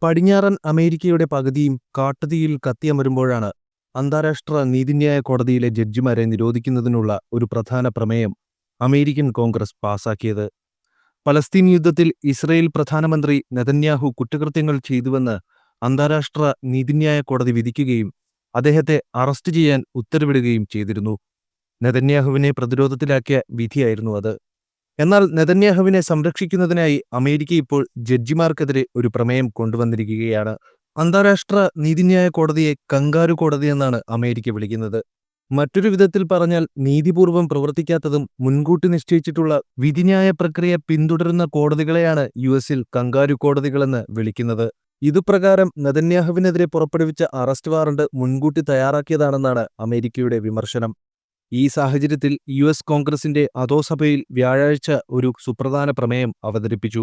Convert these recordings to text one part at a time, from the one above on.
പടിഞ്ഞാറൻ അമേരിക്കയുടെ പകുതിയും കാട്ടുതീയിൽ കത്തിയമരുമ്പോഴാണ് അന്താരാഷ്ട്ര നീതിന്യായ കോടതിയിലെ ജഡ്ജിമാരെ നിരോധിക്കുന്നതിനുള്ള ഒരു പ്രധാന പ്രമേയം അമേരിക്കൻ കോൺഗ്രസ് പാസാക്കിയത്. പലസ്തീൻ യുദ്ധത്തിൽ ഇസ്രയേൽ പ്രധാനമന്ത്രി നെതന്യാഹു കുറ്റകൃത്യങ്ങൾ ചെയ്തുവെന്ന് അന്താരാഷ്ട്ര നീതിന്യായ കോടതി വിധിക്കുകയും അദ്ദേഹത്തെ അറസ്റ്റ് ചെയ്യാൻ ഉത്തരവിടുകയും ചെയ്തിരുന്നു. നെതന്യാഹുവിനെ പ്രതിരോധത്തിലാക്കിയ വിധിയായിരുന്നു അത്. എന്നാൽ നെതന്യാഹുവിനെ സംരക്ഷിക്കുന്നതിനായി അമേരിക്ക ഇപ്പോൾ ജഡ്ജിമാർക്കെതിരെ ഒരു പ്രമേയം കൊണ്ടുവന്നിരിക്കുകയാണ്. അന്താരാഷ്ട്ര നീതിന്യായ കോടതിയെ കങ്കാരു കോടതി എന്നാണ് അമേരിക്ക വിളിക്കുന്നത്. മറ്റൊരു വിധത്തിൽ പറഞ്ഞാൽ നീതിപൂർവം പ്രവർത്തിക്കാത്തതും മുൻകൂട്ടി നിശ്ചയിച്ചിട്ടുള്ള വിധിന്യായ പ്രക്രിയ പിന്തുടരുന്ന കോടതികളെയാണ് യുഎസിൽ കങ്കാരു കോടതികളെന്ന് വിളിക്കുന്നത്. ഇതുപ്രകാരം നെതന്യാഹുവിനെതിരെ പുറപ്പെടുവിച്ച അറസ്റ്റ് വാറണ്ട് മുൻകൂട്ടി തയ്യാറാക്കിയതാണെന്നാണ് അമേരിക്കയുടെ വിമർശനം. ഈ സാഹചര്യത്തിൽ യുഎസ് കോൺഗ്രസിന്റെ അധോസഭയിൽ വ്യാഴാഴ്ച ഒരു സുപ്രധാന പ്രമേയം അവതരിപ്പിച്ചു.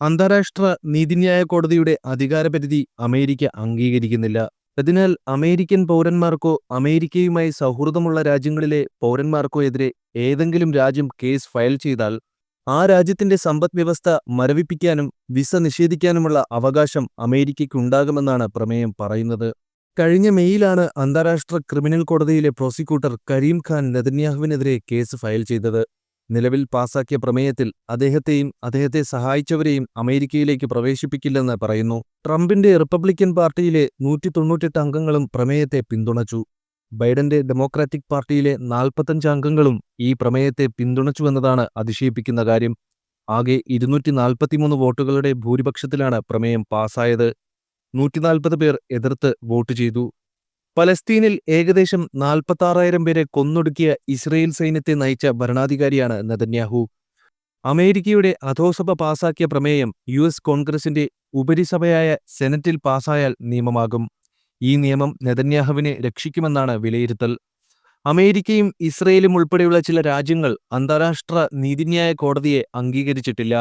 അന്താരാഷ്ട്ര നീതിന്യായ കോടതിയുടെ അധികാരപരിധി അമേരിക്ക അംഗീകരിക്കുന്നില്ല. അതിനാൽ അമേരിക്കൻ പൗരന്മാർക്കോ അമേരിക്കയുമായി സൗഹൃദമുള്ള രാജ്യങ്ങളിലെ പൗരന്മാർക്കോ എതിരെ ഏതെങ്കിലും രാജ്യം കേസ് ഫയൽ ചെയ്താൽ ആ രാജ്യത്തിന്റെ സമ്പദ്വ്യവസ്ഥ മരവിപ്പിക്കാനും വിസ നിഷേധിക്കാനുമുള്ള അവകാശം അമേരിക്കയ്ക്കുണ്ടാകുമെന്നാണ് പ്രമേയം പറയുന്നത്. കഴിഞ്ഞ മെയ്യിലാണ് അന്താരാഷ്ട്ര ക്രിമിനൽ കോടതിയിലെ പ്രോസിക്യൂട്ടർ കരീം ഖാൻ നെതന്യാഹുവിനെതിരെ കേസ് ഫയൽ ചെയ്തത്. നിലവിൽ പാസാക്കിയ പ്രമേയത്തിൽ അദ്ദേഹത്തെയും അദ്ദേഹത്തെ സഹായിച്ചവരെയും അമേരിക്കയിലേക്ക് പ്രവേശിപ്പിക്കില്ലെന്ന് പറയുന്നു. ട്രംപിന്റെ റിപ്പബ്ലിക്കൻ പാർട്ടിയിലെ 198 അംഗങ്ങളും പ്രമേയത്തെ പിന്തുണച്ചു. ബൈഡന്റെ ഡെമോക്രാറ്റിക് പാർട്ടിയിലെ 45 അംഗങ്ങളും ഈ പ്രമേയത്തെ പിന്തുണച്ചുവെന്നതാണ് അതിശയിപ്പിക്കുന്ന കാര്യം. ആകെ 243 വോട്ടുകളുടെ ഭൂരിപക്ഷത്തിലാണ് പ്രമേയം പാസായത്. 140 പേർ എതിർത്ത് വോട്ട് ചെയ്തു. പലസ്തീനിൽ ഏകദേശം 46,000 പേരെ കൊന്നൊടുക്കിയ ഇസ്രയേൽ സൈന്യത്തെ നയിച്ച ഭരണാധികാരിയാണ് നെതന്യാഹു. അമേരിക്കയുടെ അധോസഭ പാസാക്കിയ പ്രമേയം യുഎസ് കോൺഗ്രസിന്റെ ഉപരിസഭയായ സെനറ്റിൽ പാസായാൽ നിയമമാകും. ഈ നിയമം നെതന്യാഹുവിനെ രക്ഷിക്കുമെന്നാണ് വിലയിരുത്തൽ. അമേരിക്കയും ഇസ്രയേലും ഉൾപ്പെടെയുള്ള ചില രാജ്യങ്ങൾ അന്താരാഷ്ട്ര നീതിന്യായ കോടതിയെ അംഗീകരിച്ചിട്ടില്ല.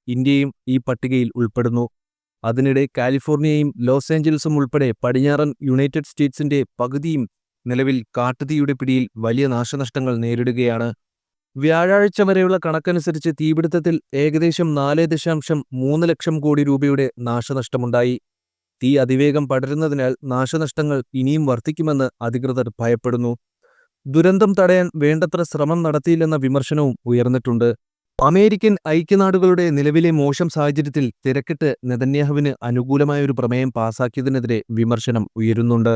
ഇന്ത്യയും ഈ പട്ടികയിൽ ഉൾപ്പെടുന്നു. അതിനിടെ കാലിഫോർണിയയും ലോസ് ഏഞ്ചൽസും ഉൾപ്പെടെ പടിഞ്ഞാറൻ യുണൈറ്റഡ് സ്റ്റേറ്റ്സിന്റെ പകുതിയും നിലവിൽ കാട്ടുതീയുടെ പിടിയിൽ വലിയ നാശനഷ്ടങ്ങൾ നേരിടുകയാണ്. വ്യാഴാഴ്ച വരെയുള്ള കണക്കനുസരിച്ച് തീപിടുത്തത്തിൽ ഏകദേശം 4.3 ലക്ഷം കോടി രൂപയുടെ നാശനഷ്ടമുണ്ടായി. തീ അതിവേഗം പടരുന്നതിനാൽ നാശനഷ്ടങ്ങൾ ഇനിയും വർദ്ധിക്കുമെന്ന് അധികൃതർ ഭയപ്പെടുന്നു. ദുരന്തം തടയാൻ വേണ്ടത്ര ശ്രമം നടത്തിയില്ലെന്ന വിമർശനവും ഉയർന്നിട്ടുണ്ട്. അമേരിക്കൻ ഐക്യനാടുകളുടെ നിലവിലെ മോശം സാഹചര്യത്തിൽ തിരക്കിട്ട് നെതന്യാഹുവിന് അനുകൂലമായൊരു പ്രമേയം പാസാക്കിയതിനെതിരെ വിമർശനം ഉയരുന്നുണ്ട്.